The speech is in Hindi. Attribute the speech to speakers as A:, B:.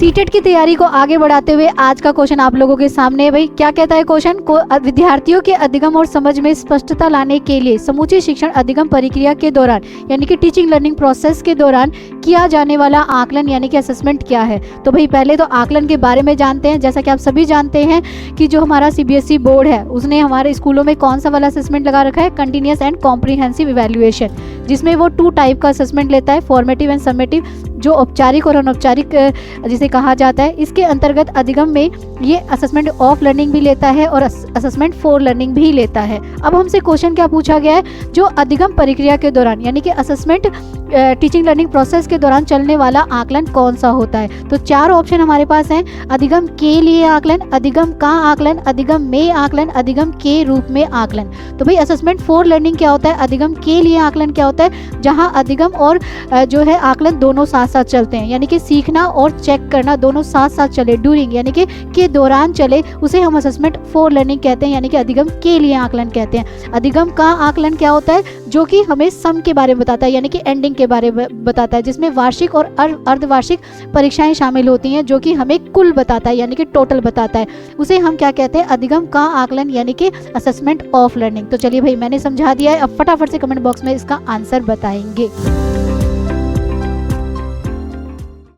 A: सीटेट की तैयारी को आगे बढ़ाते हुए आज का क्वेश्चन आप लोगों के सामने है। भाई क्या कहता है क्वेश्चन को, विद्यार्थियों के अधिगम और समझ में स्पष्टता लाने के लिए समूची शिक्षण अधिगम प्रक्रिया के दौरान यानी कि टीचिंग लर्निंग प्रोसेस के दौरान किया जाने वाला आकलन यानी कि असेसमेंट क्या है। तो भाई पहले तो आकलन के बारे में जानते हैं। जैसा कि आप सभी जानते हैं कि जो हमारा सीबीएसई बोर्ड है उसने हमारे स्कूलों में कौन सा वाला असेसमेंट लगा रखा है, कंटिन्यूअस एंड कॉम्प्रिहेंसिव इवैल्यूएशन, जिसमें वो 2 टाइप का असेसमेंट लेता है, फॉर्मेटिव एंड समेटिव, जो औपचारिक और अनौपचारिक जिसे कहा जाता है। इसके अंतर्गत अधिगम में ये असेसमेंट ऑफ लर्निंग भी लेता है और असेसमेंट फॉर लर्निंग भी लेता है। अब हमसे क्वेश्चन क्या पूछा गया है, जो अधिगम प्रक्रिया के दौरान यानी कि असेसमेंट टीचिंग लर्निंग प्रोसेस के दौरान चलने वाला आकलन कौन सा होता है। तो 4 ऑप्शन हमारे पास हैं, अधिगम के लिए आकलन, अधिगम का आकलन, अधिगम में आकलन, अधिगम के रूप में आकलन। तो भाई असेसमेंट फॉर लर्निंग क्या होता है, अधिगम के लिए आकलन क्या होता है, जहां अधिगम और जो है आकलन दोनों साथ साथ चलते हैं, यानी कि सीखना और चेक करना दोनों साथ साथ चले, ड्यूरिंग यानी कि के दौरान चले, उसे हम असेसमेंट फॉर लर्निंग कहते हैं, यानी कि अधिगम के लिए आकलन कहते हैं। अधिगम का आकलन क्या होता है, जो कि हमें सम के बारे में बताता है, यानी कि एंडिंग के बारे में बताता है, जिसमें वार्षिक और अर्धवार्षिक परीक्षाएं शामिल होती हैं, जो कि हमें कुल बताता है यानी कि टोटल बताता है। उसे हम क्या कहते हैं, अधिगम का आकलन यानी कि असेसमेंट ऑफ लर्निंग। तो चलिए भाई मैंने समझा दिया है, अब फटाफट से कमेंट बॉक्स में इसका आंसर बताएंगे।